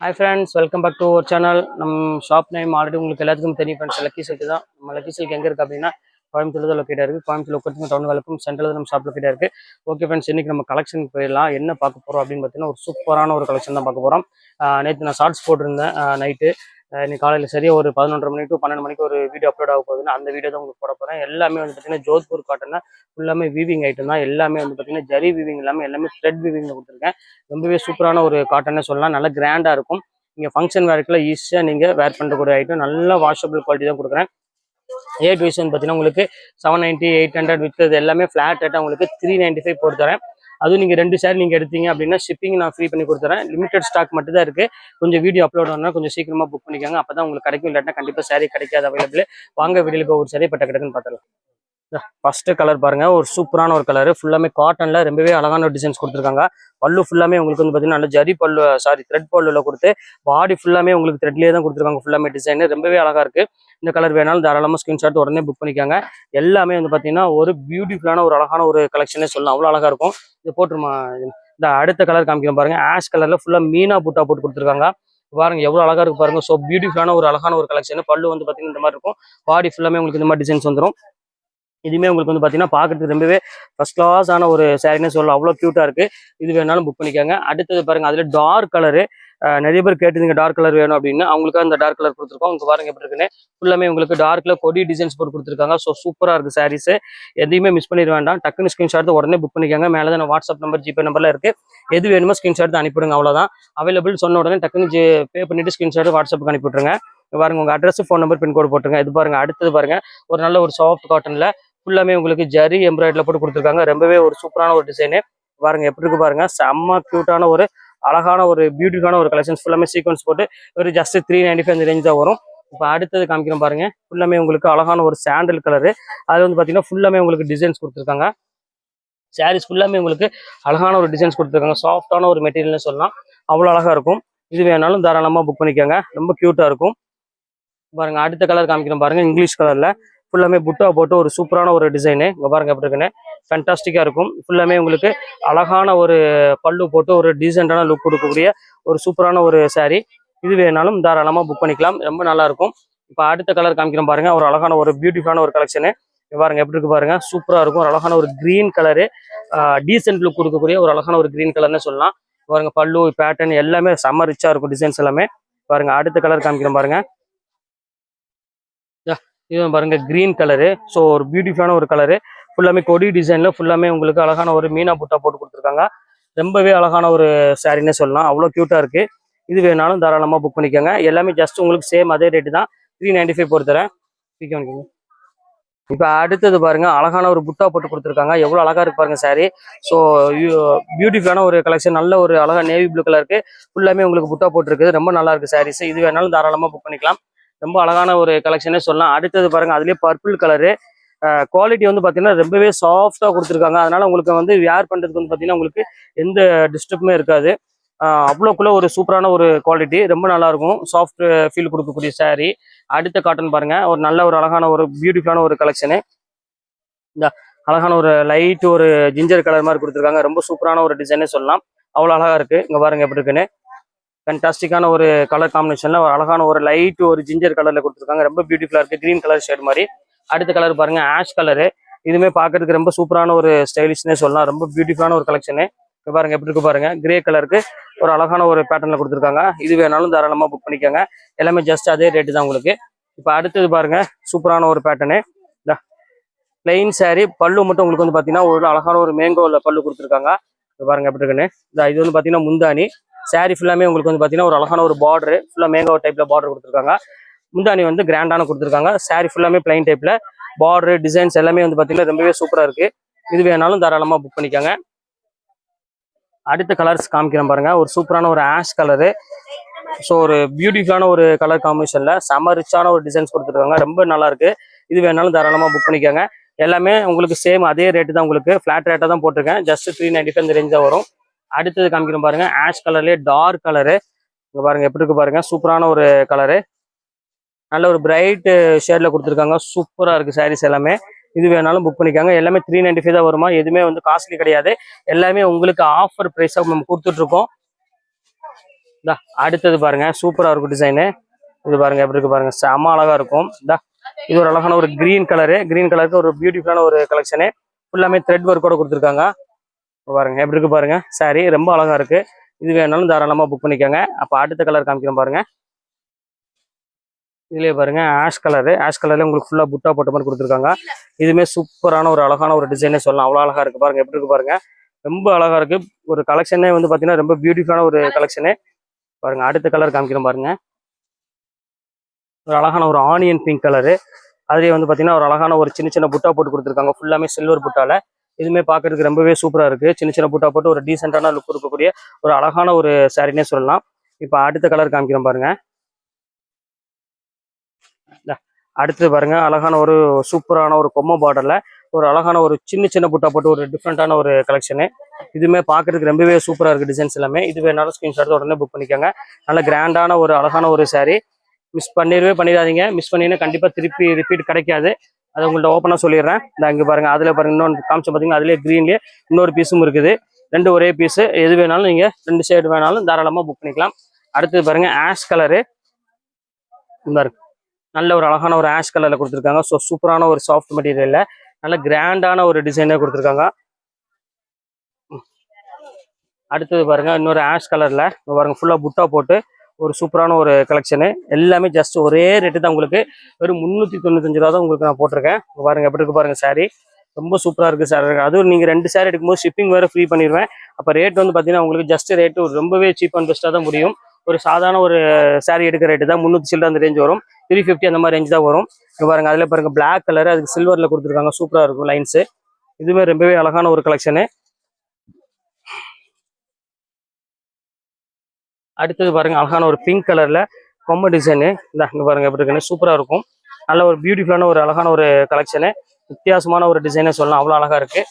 Hi friends, welcome back to our channel. நம்ம shop name already உங்களுக்கு எல்லாத்துக்கும் தெரியும் ஃப்ரெண்ட்ஸ். லக்கி சில்க் தான். நம்ம லக்கி சில்க் எங்கே இருக்குது அப்படின்னா கோயம்புத்தூர் தான் லொக்கேட்டாக இருக்குது. கோயம்புத்தூர் லொக்கேட் டவுன் வேலைக்கும் சென்ட்ரல் நம்ம ஷாப் லொக்கேட்டாக இருக்குது. ஓகே ஃப்ரெண்ட்ஸ், இன்றைக்கி நம்ம கலெக்ஷனுக்கு போயிடலாம். என்ன பார்க்க போகிறோம் அப்படின்னு பார்த்தீங்கன்னா ஒரு சூப்பரான ஒரு கலெக்ஷன் தான் பார்க்க போகிறோம். நேற்று நான் ஷார்ட்ஸ் போட்டிருந்தேன் நைட்டு. இன்னைக்கு காலையில் சரியாக ஒரு 11:30 மணி டு 12 மணிக்கு ஒரு வீடியோ அப்லோட் ஆக போகுதுன்னு அந்த வீடியோ தான் உங்களுக்கு போட போகிறேன். எல்லாமே வந்து பார்த்தீங்கன்னா ஜோத்பூர் காட்டன் தான். ஃபுல்லாமே வீவிங் ஐட்டம் தான். எல்லாமே வந்து பார்த்தீங்கன்னா ஜரி வீவிங் எல்லாமே த்ரெட் வீவிங்கில் கொடுத்துருக்கேன். ரொம்பவே சூப்பரான ஒரு காட்டன்னே சொல்லலாம். நல்லா கிராண்டாக இருக்கும். நீங்கள் ஃபங்க்ஷன் வேர்க்குலாம் ஈஸியாக நீங்கள் வேர் பண்ணுறக்கூடிய ஐட்டம். நல்ல வாஷபிள் குவாலிட்டி தான் கொடுக்குறேன். ரேட் வைஸ் வந்து பார்த்தீங்கன்னா உங்களுக்கு 790, 800 விற்றது எல்லாமே ஃப்ளாட் ரேட்டாக உங்களுக்கு 395 போட்டு தரேன். அதுவும் நீங்கள் 2 ஷேர் நீங்கள் எடுத்தீங்க அப்படின்னா ஷிப்பிங் நான் ஃப்ரீ பண்ணி கொடுத்துறேன். லிமிடெட் ஸ்டாக் மட்டும் தான் இருக்குது. கொஞ்சம் வீடியோ அப்லோட் ஆனால் கொஞ்சம் சீக்கிரமாக புக் பண்ணிக்கோங்க. அப்போ தான் உங்களுக்கு கிடைக்கும். இல்லாட்டினா கண்டிப்பாக சாரீ கிடைக்காது அவைலபிள். வாங்க வீடியோவில் போய் ஒரு சாரீ பட்ட கிடக்குன்னு பார்த்துக்கலாம். ஃபர்ஸ்ட் கலர் பாருங்க, ஒரு சூப்பரான ஒரு கலர். ஃபுல்லாமே காட்டன்ல ரொம்பவே அழகான ஒரு டிசைன்ஸ் கொடுத்துருக்காங்க. பல்லு ஃபுல்லாமே உங்களுக்கு வந்து பார்த்தீங்கன்னா நல்ல ஜரி பல்லு, த்ரெட் பல்லுல கொடுத்து பாடி ஃபுல்லாமே உங்களுக்கு த்ரெட்லேயே தான் கொடுத்துருக்காங்க. ஃபுல்லாமே டிசைன் ரொம்பவே அழகா இருக்கு. இந்த கலர் வேணாலும் தாராளமாக ஸ்கிரீன்ஷாட் உடனே புக் பண்ணிக்காங்க. எல்லாமே வந்து பார்த்தீங்கன்னா ஒரு பியூட்டிஃபுல்லான ஒரு அழகான ஒரு கலெக்ஷனே சொல்லலாம். அவ்வளோ அழகா இருக்கும். இது போட்டுருமா. இந்த அடுத்த கலர் காமிக்கிறோம் பாருங்க. ஆஷ் கலர்ல ஃபுல்லா மீனா பூட்டா போட்டு கொடுத்துருக்காங்க. பாருங்க எவ்வளவு அழகா இருக்கு பாருங்க. ஸோ பியூட்டிஃபுல்லான ஒரு அழகான ஒரு கலெக்ஷன். பல்லு வந்து பார்த்தீங்கன்னா இந்த மாதிரி இருக்கும். பாடி ஃபுல்லாமே உங்களுக்கு இந்த மாதிரி டிசைன்ஸ் வந்துடும். இதுவுமே உங்களுக்கு வந்து பார்த்தீங்கன்னா பார்க்கறதுக்கு ரொம்பவே ஃபர்ஸ்ட் கிளாஸ் ஆன ஒரு சாரின்னு சொல்லலாம். அவ்வளோ க்யூட்டாக இருக்குது. இது வேணாலும் புக் பண்ணிக்கோங்க. அடுத்தது பாருங்கள், அதில் டார்க் கலரு. நிறைய பேர் கேட்டுருங்க டார்க் கலர் வேணும் அப்படின்னு. அவங்களுக்கு அந்த டார்க் கலர் கொடுத்துருக்கோம். உங்க பாருங்க எப்படி இருக்குன்னு. ஃபுல்லாமே உங்களுக்கு டார்க்கில் கொடி டிசைன்ஸ் போட்டு கொடுத்துருக்காங்க. ஸோ சூப்பராக இருக்குது சாரீஸ். எதையுமே மிஸ் பண்ணிட வேண்டாம். டக்குன்னு ஸ்க்ரீன்ஷாட் உடனே புக் பண்ணிக்கோங்க. மேலே தான் வாட்ஸ்அப் நம்பர், ஜிபே நம்பர்லாம் இருக்குது. எது வேணுமோ ஸ்க்ரீன்ஷாட் அனுப்பிவிடுங்க. அவ்வளோதான். அவைலபிள் சொன்ன உடனே டக்குன்னு பே பண்ணிட்டு ஸ்க்ரீன்ஷாட் வாட்ஸ்அப்புக்கு அனுப்பிவிட்ருங்க. பாருங்க உங்கள் அட்ரஸ், ஃபோன் நம்பர், பின்கோடு போட்டுருங்க. இது பாருங்க, அடுத்தது பாருங்க, ஒரு நல்ல ஒரு சாஃப்ட் காட்டனில் ஃபுல்லாமே உங்களுக்கு ஜரி எம்ப்ராய்டரியில் போட்டு கொடுத்துருக்காங்க. ரொம்பவே ஒரு சூப்பரான ஒரு டிசைனு. பாருங்க எப்படி இருக்கு பாருங்க. செம்ம க்யூட்டான ஒரு அழகான ஒரு பியூட்டிஃபுல்லான ஒரு கலெக்ஷன்ஸ். ஃபுல்லாமே சீக்வன்ஸ் போட்டு ஒரு ஜஸ்ட் 395 அந்த ரேஞ்ச் தான் வரும். இப்போ அடுத்தது காமிக்கிறோம் பாருங்க. ஃபுல்லாமே உங்களுக்கு அழகான ஒரு சாண்டல் கலரு. அது வந்து பார்த்தீங்கன்னா ஃபுல்லாமே உங்களுக்கு டிசைன்ஸ் கொடுத்துருக்காங்க. சாரீஸ் ஃபுல்லாமே உங்களுக்கு அழகான ஒரு டிசைன்ஸ் கொடுத்துருக்காங்க. சாஃப்டான ஒரு மெட்டீரியல்னு சொல்லலாம். அவ்வளோ அழகா இருக்கும். இது வேணாலும் தாராளமாக புக் பண்ணிக்கோங்க. ரொம்ப க்யூட்டாக இருக்கும். பாருங்க அடுத்த கலர் காமிக்கிறோம் பாருங்க. இங்கிலீஷ் கலர்ல ஃபுல்லாமே புட்டா போட்டு ஒரு சூப்பரான ஒரு டிசைனு. இங்கே பாருங்க எப்படி இருக்குன்னு. ஃபேண்டாஸ்டிக்காக இருக்கும். ஃபுல்லாமே உங்களுக்கு அழகான ஒரு பல்லு போட்டு ஒரு டீசெண்டான லுக் கொடுக்கக்கூடிய ஒரு சூப்பரான ஒரு சாரீ. இது வேணாலும் தாராளமாக புக் பண்ணிக்கலாம். ரொம்ப நல்லா இருக்கும். இப்போ அடுத்த கலர் காமிக்கிறோம் பாருங்க. ஒரு அழகான ஒரு பியூட்டிஃபுல்லான ஒரு கலெக்ஷனு. பாருங்க எப்படி இருக்கு பாருங்க. சூப்பராக இருக்கும். ஒரு அழகான ஒரு கிரீன் கலரு, டீசென்ட் லுக் கொடுக்கக்கூடிய ஒரு அழகான ஒரு கிரீன் கலர்னு சொல்லலாம். பாருங்க பல்லு பேட்டர்ன் எல்லாமே செம்ம ரிச்சா இருக்கும். டிசைன்ஸ் எல்லாமே பாருங்க. அடுத்த கலர் காமிக்கிறோம் பாருங்க. இது பாருங்க கிரீன் கலரு. ஸோ ஒரு பியூட்டிஃபுல்லான ஒரு கலரு. ஃபுல்லாமே கொடி டிசைன்ல ஃபுல்லாமே உங்களுக்கு அழகான ஒரு மீனா புட்டா போட்டு கொடுத்துருக்காங்க. ரொம்பவே அழகான ஒரு சாரின்னே சொல்லலாம். அவ்வளோ க்யூட்டா இருக்கு. இது வேணாலும் தாராளமாக புக் பண்ணிக்கோங்க. எல்லாமே ஜஸ்ட் உங்களுக்கு சேம் அதே ரேட்டு தான். 395 போட்டு தரேன். இப்போ அடுத்தது பாருங்க, அழகான ஒரு புட்டா போட்டு கொடுத்துருக்காங்க. எவ்வளோ அழகா இருக்கு பாருங்க சாரி. ஸோ பியூட்டிஃபுல்லான ஒரு கலெக்ஷன். நல்ல ஒரு அழகா நேவி ப்ளூ கலருக்கு ஃபுல்லாமே உங்களுக்கு புட்டா போட்டுருக்குது. ரொம்ப நல்லா இருக்கு சாரீஸ். இது வேணாலும் தாராளமாக புக் பண்ணிக்கலாம். ரொம்ப அழகான ஒரு கலெக்ஷனே சொல்லலாம். அடுத்தது பாருங்க, அதுலேயே பர்பிள் கலரு. குவாலிட்டி வந்து பார்த்தீங்கன்னா ரொம்பவே சாஃப்டாக கொடுத்துருக்காங்க. அதனால உங்களுக்கு வந்து வேர் பண்ணுறதுக்கு வந்து பார்த்தீங்கன்னா உங்களுக்கு எந்த டிஸ்டர்புமே இருக்காது. அவ்வளோக்குள்ள ஒரு சூப்பரான ஒரு குவாலிட்டி. ரொம்ப நல்லா இருக்கும். சாஃப்ட் ஃபீல் கொடுக்கக்கூடிய சாரீ. அடுத்த காட்டன் பாருங்க. ஒரு நல்ல ஒரு அழகான ஒரு பியூட்டிஃபுல்லான ஒரு கலெக்ஷனு. இந்த அழகான ஒரு லைட் ஒரு ஜிஞ்சர் கலர் மாதிரி கொடுத்துருக்காங்க. ரொம்ப சூப்பரான ஒரு டிசைனே சொல்லலாம். அவ்வளோ அழகா இருக்கு. இங்க பாருங்க எப்படி இருக்குன்னு. ஃபேண்டாஸ்டிக்கான ஒரு கலர் காம்பினேஷன்ல ஒரு அழகான ஒரு லைட் ஒரு ஜிஞ்சர் கலர்ல கொடுத்துருக்காங்க. ரொம்ப பியூட்டிஃபுல்லா இருக்கு. கிரீன் கலர் ஷேட் மாதிரி. அடுத்த கலர் பாருங்க, ஆஷ் கலரு. இதுவுமே பார்க்கறதுக்கு ரொம்ப சூப்பரான ஒரு ஸ்டைலிஷ்னே சொல்லலாம். ரொம்ப பியூட்டிஃபுல்லான ஒரு கலெக்ஷனு. பாருங்க எப்படி இருக்கு பாருங்க. கிரே கலருக்கு ஒரு அழகான ஒரு பேட்டர்ல கொடுத்துருக்காங்க. இது வேணாலும் தாராளமா புக் பண்ணிக்கோங்க. எல்லாமே ஜஸ்ட் அதே ரேட்டு தான் உங்களுக்கு. இப்போ அடுத்தது பாருங்க, சூப்பரான ஒரு பேட்டர்னு. பிளெயின் சாரீ. பல்லு மட்டும் உங்களுக்கு வந்து பார்த்தீங்கன்னா ஒரு அழகான ஒரு மேங்கோவில் பல்லு கொடுத்துருக்காங்க. பாருங்க எப்படி இருக்குன்னு. இது வந்து பார்த்தீங்கன்னா முந்தானி. சாரீ ஃபுல்லாமே உங்களுக்கு வந்து பார்த்தீங்கன்னா ஒரு அழகான ஒரு பார்டர். ஃபுல்லாக மேங்கோ டைப்ல பார்டர் கொடுத்துருக்காங்க. முந்தானி வந்து கிராண்டான கொடுத்துருக்காங்க. சாரீ ஃபுல்லாமே பிளைன் டைப்ல பார்டர் டிசைன்ஸ் எல்லாமே வந்து பார்த்தீங்கன்னா ரொம்பவே சூப்பராக இருக்கு. இது வேணாலும் தாராளமாக புக் பண்ணிக்கோங்க. அடுத்த கலர்ஸ் காமிக்கிறேன் பாருங்க. ஒரு சூப்பரான ஒரு ஆஷ் கலரு. ஸோ ஒரு பியூட்டிஃபுல்லான ஒரு கலர் காம்பினேஷன்ல செம ரிச்சான ஒரு டிசைன்ஸ் கொடுத்துருக்காங்க. ரொம்ப நல்லா இருக்கு. இது வேணாலும் தாராளமாக புக் பண்ணிக்கோங்க. எல்லாமே உங்களுக்கு சேம் அதே ரேட்டு தான். உங்களுக்கு ஃபிளாட் ரேட்டாக தான் போட்டிருக்கேன். ஜஸ்ட் 395 இந்த ரேஞ்ச் தான் வரும். அடுத்தது காமிக்கிறோம் பாருங்க. ஆஷ் கலர்லேயே டார்க் கலரு. இங்க பாருங்க எப்படி இருக்கு பாருங்க. சூப்பரான ஒரு கலரு. நல்ல ஒரு பிரைட் ஷேட்ல கொடுத்துருக்காங்க. சூப்பரா இருக்கு சாரீஸ் எல்லாமே. இது வேணாலும் புக் பண்ணிக்காங்க. எல்லாமே 395 தான் வருமா. எதுவுமே வந்து காஸ்ட்லி கிடையாது. எல்லாமே உங்களுக்கு ஆஃபர் பிரைஸா நம்ம கொடுத்துட்டு இருக்கோம். இந்தா அடுத்தது பாருங்க, சூப்பரா இருக்கும் டிசைனு. இது பாருங்க எப்படி இருக்கு பாருங்க, செம அழகா இருக்கும். இந்தா இது ஒரு அழகான ஒரு கிரீன் கலரு, கிரீன் கலருக்கு ஒரு பியூட்டிஃபுல்லான ஒரு கலெக்ஷனு. ஃபுல்லாமே த்ரெட் ஒர்க்கோட கொடுத்துருக்காங்க. பாருங்க எப்படி இருக்கு பாருங்க, சாரி ரொம்ப அழகா இருக்கு. இது வேணாலும் தாராளமா புக் பண்ணிக்கோங்க. அப்ப அடுத்த கலர் காமிக்கிறேன் பாருங்க. இதுலயே பாருங்க ஆஷ் கலரு, ஆஷ் கலர்ல உங்களுக்கு ஃபுல்லா புட்டா போட்ட மாதிரி கொடுத்துருக்காங்க. இதுவுமே சூப்பரான ஒரு அழகான ஒரு டிசைனே சொல்லலாம். அவ்வளோ அழகா இருக்கு பாருங்க, எப்படி இருக்கு பாருங்க, ரொம்ப அழகா இருக்கு. ஒரு கலெக்ஷனே வந்து பாத்தீங்கன்னா ரொம்ப பியூட்டிஃபுல்லான ஒரு கலெக்ஷனு. பாருங்க அடுத்த கலர் காமிக்கிறேன் பாருங்க. ஒரு அழகான ஒரு ஆனியன் பிங்க் கலரு. அதுலேயே வந்து பாத்தீங்கன்னா ஒரு அழகான ஒரு சின்ன சின்ன புட்டா போட்டு கொடுத்துருக்காங்க. ஃபுல்லாமே சில்வர் புட்டால. இதுவுமே பார்க்கறதுக்கு ரொம்பவே சூப்பரா இருக்கு. சின்ன சின்ன புட்டா போட்டு ஒரு டீசென்டான லுக் இருக்கக்கூடிய ஒரு அழகான ஒரு சாரினே சொல்லலாம். இப்போ அடுத்த கலர் காமிக்கிறேன் பாருங்க. அடுத்தது பாருங்க, அழகான ஒரு சூப்பரான ஒரு பொம்மை பார்டர்ல ஒரு அழகான ஒரு சின்ன சின்ன புட்டா போட்டு ஒரு டிஃப்ரெண்டான ஒரு கலெக்ஷனு. இதுவுமே பார்க்கறதுக்கு ரொம்பவே சூப்பரா இருக்கு டிசைன்ஸ் எல்லாமே. இது வேணாலும் ஸ்கிரீன்ஷாட் உடனே புக் பண்ணிக்கோங்க. நல்ல கிராண்டான ஒரு அழகான ஒரு சாரி. மிஸ் பண்ணிடாதீங்க. மிஸ் பண்ணினா கண்டிப்பா திருப்பி ரிப்பீட் கிடைக்காது. அதை உங்கள்ட்ட ஓப்பனாக சொல்லிடுறேன். இந்த இங்கே பாருங்க, அதில் பாருங்க இன்னொன்று காமிச்சு பார்த்தீங்கன்னா அதுலேயே க்ரீன்லேயே இன்னொரு பீஸும் இருக்குது. ரெண்டு ஒரே பீஸு. எது வேணாலும் நீங்கள் ரெண்டு ஷேடு வேணாலும் தாராளமாக புக் பண்ணிக்கலாம். அடுத்தது பாருங்க ஆஷ் கலரு. பாருங்க நல்ல ஒரு அழகான ஒரு ஆஷ் கலரில் கொடுத்துருக்காங்க. ஸோ சூப்பரான ஒரு சாஃப்ட் மெட்டீரியலில் நல்ல கிராண்டான ஒரு டிசைனாக கொடுத்துருக்காங்க. அடுத்தது பாருங்க இன்னொரு ஆஷ் கலரில் பாருங்க ஃபுல்லாக புட்டா போட்டு ஒரு சூப்பரான ஒரு கலெக்ஷனு. எல்லாமே ஜஸ்ட் ஒரே ரேட்டு தான், உங்களுக்கு வெறும் 395 ரூபா தான் உங்களுக்கு நான் போட்டிருக்கேன். பாருங்க எப்படி இருக்கு பாருங்க சாரி, ரொம்ப சூப்பராக இருக்குது சார். அதுவும் நீங்கள் 2 சாரி எடுக்கும்போது ஷிப்பிங் வேறு ஃப்ரீ பண்ணிடுவேன். அப்போ ரேட் வந்து பார்த்தீங்கன்னா உங்களுக்கு ஜஸ்ட் ரேட்டு ரொம்பவே சீப் அண்ட் பெஸ்ட்டாக தான் முடியும். ஒரு சாதாரண ஒரு சாரி எடுக்கிற ரேட்டு தான் 300 சில்லற அந்த ரேஞ்ச் வரும். 350 அந்த மாதிரி ரேஞ்ச் தான் வரும். இங்கே பாருங்க அதில் பாருங்க பிளாக் கலர், அதுக்கு சில்வரில் கொடுத்துருக்காங்க. சூப்பராக இருக்கும் லைன்ஸு. இதுவுமே ரொம்பவே அழகான ஒரு கலெக்ஷனு. அடுத்தது பாருங்க அழகான ஒரு பிங்க் கலர்ல கொம்ப டிசைனு. இங்க பாருங்க எப்படி இருக்குன்னு சூப்பரா இருக்கும். நல்ல ஒரு பியூட்டிஃபுல்லான ஒரு அழகான ஒரு கலெக்ஷனு. வித்தியாசமான ஒரு டிசைனே சொல்லலாம், அவ்வளோ அழகா இருக்கு.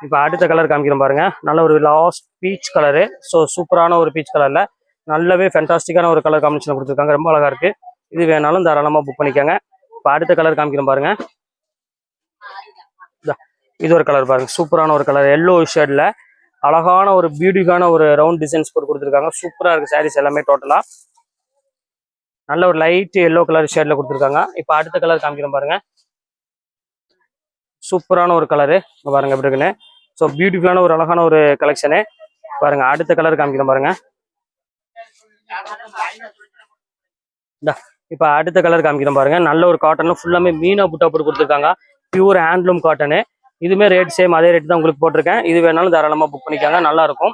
இப்போ அடுத்த கலர் காமிக்கிறேன் பாருங்க. நல்ல ஒரு லாஸ்ட் பீச் கலரு. ஸோ சூப்பரான ஒரு பீச் கலர்ல நல்லாவே ஃபேண்டாஸ்டிக்கான ஒரு கலர் காம்பினேஷன் கொடுத்துருக்காங்க. ரொம்ப அழகா இருக்கு. இது வேணாலும் தாராளமா புக் பண்ணிக்கோங்க. இப்போ அடுத்த கலர் காமிக்கிறேன் பாருங்க. இது ஒரு கலர் பாருங்க, சூப்பரான ஒரு கலர் எல்லோ ஷேட்ல அழகான ஒரு பியூட்டிஃபுல்லான ஒரு ரவுண்ட் டிசைன்ஸ் போட்டு கொடுத்துருக்காங்க. சூப்பரா இருக்கு சாரீஸ் எல்லாமே. டோட்டலா நல்ல ஒரு லைட் எல்லோ கலர் ஷேட்ல கொடுத்துருக்காங்க. இப்போ அடுத்த கலர் காமிக்கிறேன் பாருங்க. சூப்பரான ஒரு கலரு பாருங்க எப்படி இருக்குன்னு. ஸோ பியூட்டிஃபுல்லான ஒரு அழகான ஒரு கலெக்ஷனு. பாருங்க அடுத்த கலர் காமிக்கிறேன் பாருங்க. இப்போ அடுத்த கலர் காமிக்கிறேன் பாருங்க. நல்ல ஒரு காட்டன்ல ஃபுல்லாமே மீனா புட்டா போட்டு கொடுத்துருக்காங்க. Pure handloom cotton. இதுவுமே ரேட் சேம், அதே ரேட் தான் உங்களுக்கு போட்டிருக்கேன். இது வேணாலும் தாராளமா புக் பண்ணிக்காங்க, நல்லா இருக்கும்.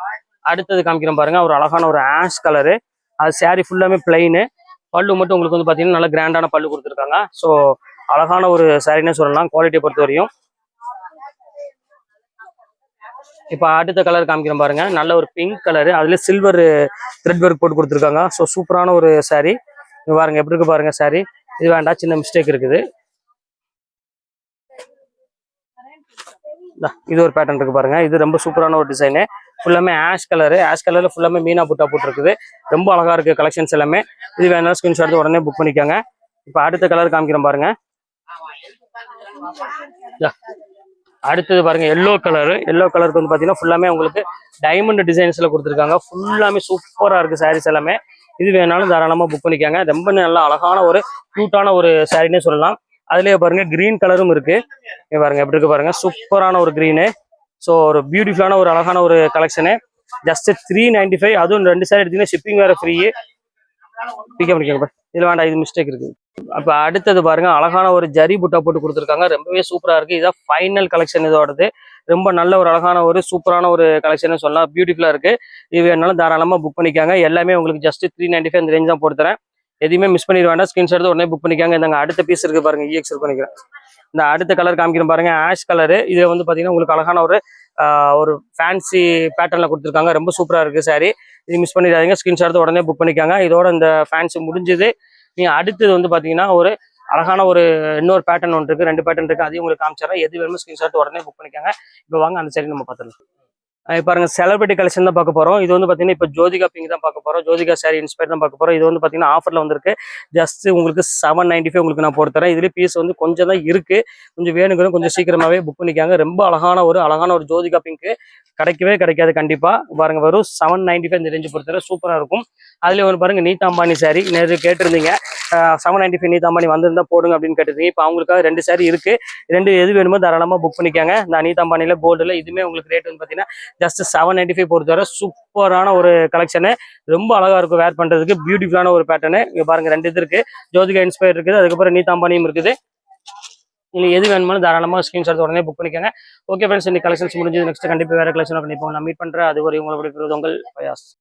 அடுத்தது காமிக்கிறேன் பாருங்க, ஒரு அழகான ஒரு ஆஷ் கலரு. அது சாரி ஃபுல்லாமே பிளைனு. பல்லு மட்டும் உங்களுக்கு வந்து பார்த்தீங்கன்னா நல்ல கிராண்டான பல்லு கொடுத்துருக்காங்க. ஸோ அழகான ஒரு சாரின்னு சொல்லலாம் குவாலிட்டியை பொறுத்த வரையும். இப்போ அடுத்த கலர் காமிக்கிறேன் பாருங்க. நல்ல ஒரு பிங்க் கலரு, அதுல சில்வர் த்ரெட் ஒர்க் போட்டு கொடுத்துருக்காங்க. ஸோ சூப்பரான ஒரு சாரி. பாருங்க எப்படி இருக்கு பாருங்க சாரி. இது வேண்டாம், சின்ன மிஸ்டேக் இருக்குது. இது ஒரு பேட்டர்ன் இருக்கு பாருங்க. இது ரொம்ப சூப்பரான ஒரு டிசைனு. ஃபுல்லாமே ஆஷ் கலரு. ஆஷ் கலர்ல ஃபுல்லாமே மீனா புட்டா போட்டுருக்குது. ரொம்ப அழகா இருக்கு கலெக்ஷன்ஸ் எல்லாமே. இது வேணாலும் ஸ்கிரீன்ஷாட் உடனே புக் பண்ணிக்கோங்க. இப்போ அடுத்த கலர் காமிக்கிறேன் பாருங்க. அடுத்தது பாருங்க எல்லோ கலரு. எல்லோ கலருக்கு வந்து பாத்தீங்கன்னா ஃபுல்லாமே உங்களுக்கு டைமண்ட் டிசைன்ஸ்ல கொடுத்துருக்காங்க. ஃபுல்லாமே சூப்பரா இருக்கு சாரீஸ் எல்லாமே. இது வேணாலும் தாராளமா புக் பண்ணிக்காங்க. ரொம்ப நல்ல அழகான ஒரு கியூட்டான ஒரு சாரின்னே சொல்லலாம். அதுலயே பாருங்க கிரீன் கலரும் இருக்கு. பாருங்க எப்படி இருக்கு பாருங்க, சூப்பரான ஒரு கிரீனு. ஸோ ஒரு பியூட்டிஃபுல்லான ஒரு அழகான ஒரு கலெக்ஷனு. ஜஸ்ட் 395. அதுவும் 2 சாரி எடுத்தீங்கன்னா ஷிப்பிங் வேற ஃப்ரீ. பிக்கப் பண்ணிக்கோங்க. இது வேண்டாம், இது மிஸ்டேக் இருக்கு. அப்ப அடுத்தது பாருங்க அழகான ஒரு ஜரி புட்டா போட்டு கொடுத்துருக்காங்க. ரொம்பவே சூப்பரா இருக்கு. இதான் ஃபைனல் கலெக்ஷன் இதோடது. ரொம்ப நல்ல ஒரு அழகான ஒரு சூப்பரான ஒரு கலெக்ஷன் சொல்லலாம். பியூட்டிஃபுல்லா இருக்கு. இது வேணாலும் தாராளமா புக் பண்ணிக்காங்க. எல்லாமே உங்களுக்கு ஜஸ்ட் 395 அந்த ரேஞ்ச் தான் போட்டு தரேன். எதையுமே மிஸ் பண்ணிட வேண்டாம். ஸ்கிரீன்ஷாட் உடனே புக் பண்ணிக்காங்க. இந்த அடுத்த பீஸ் இருக்கு பாருங்க, EX பண்ணிக்கிறேன். இந்த அடுத்த கலர் காமிக்கிறேன் பாருங்க, ஆஷ் கலரு. இது வந்து பாத்தீங்கன்னா உங்களுக்கு அழகான ஒரு ஃபேன்சி பேட்டர்ல கொடுத்துருக்காங்க. ரொம்ப சூப்பரா இருக்கு சாரி. இது மிஸ் பண்ணிடாதீங்க. ஸ்கிரீன்ஷாட் உடனே புக் பண்ணிக்காங்க. இதோட இந்த ஃபேன்சி முடிஞ்சது. நீங்க அடுத்தது வந்து பாத்தீங்கன்னா ஒரு அழகான ஒரு இன்னொரு பேட்டர்ன் ஒன்று இருக்கு, 2 பேட்டர்ன் இருக்கு. அதையும் உங்களுக்கு காமிச்சிடறேன். எது வேணுமோ ஸ்கிரீன்ஷாட் உடனே புக் பண்ணிக்காங்க. இப்போ வாங்க அந்த சாரி நம்ம பார்த்துடலாம். பாருங்க செலிபிரிட்டி கலெக்ஷன் தான் பார்க்க போறோம். இது வந்து பாத்தீங்கன்னா இப்போ ஜோதிகா பிங்க் தான் பார்க்க போறோம். ஜோதிகா சாரி இன்ஸ்பயர் தான் பார்க்க போறோம். இது வந்து பாத்தீங்கன்னா ஆஃபர்ல வந்திருக்கு. ஜஸ்ட் உங்களுக்கு 795 உங்களுக்கு நான் போட்டு தரேன். இதுல பீஸ் வந்து கொஞ்சம் தான் இருக்கு. கொஞ்சம் வேணுங்கிறவங்க கொஞ்சம் சீக்கிரமாவே புக் பண்ணிக்காங்க. ரொம்ப அழகான ஒரு ஜோதிகா பிங்க் கிடைக்கவே கிடைக்காது கண்டிப்பா. பாருங்க வரும் 795 இந்த ரேஞ்சு பொறுத்தவரை சூப்பரா இருக்கும். அதுல ஒரு பாருங்க நீதா அம்பானி சாரி நேற்று கேட்டிருந்தீங்க. 795 நீதா அம்பானி வந்திருந்தா போடுங்க அப்படின்னு கேட்டிருந்தீங்க. இப்போ அவங்களுக்காக 2 சாரி இருக்கு. 2 எது வேணுமோ தாராளமா புக் பண்ணிக்காங்க. இந்த நீதா அம்பானில கோல்டுல இதுமே உங்களுக்கு ரேட் வந்து பாத்தீங்கன்னா ஜஸ்ட் 795 பொறுத்தவரை சூப்பரான ஒரு கலெக்ஷனு. ரொம்ப அழகா இருக்கும் வேர் பண்றதுக்கு. பியூட்டிஃபுல்லான ஒரு பேட்டர்னு. இங்க பாருங்க 2 இது இருக்கு. ஜோதிகா இன்ஸ்பயர் இருக்குது. அதுக்கப்புறம் நீதா அம்பானியும் இருக்குது. நீங்க எது வேணுமாலும் தாராளமா ஸ்கிரீன்ஷாட் உடனே புக் பண்ணிக்கோங்க. ஓகே ஃப்ரெண்ட்ஸ், இந்த கலெக்ஷன்ஸ் முடிஞ்சது. நெக்ஸ்ட் கண்டிப்பா வேற கலெக்ஷன் கண்டிப்பா நான் மீட் பண்றேன். அது வரை உங்களை விடைபெறுவது உங்கள் பயாஸ்.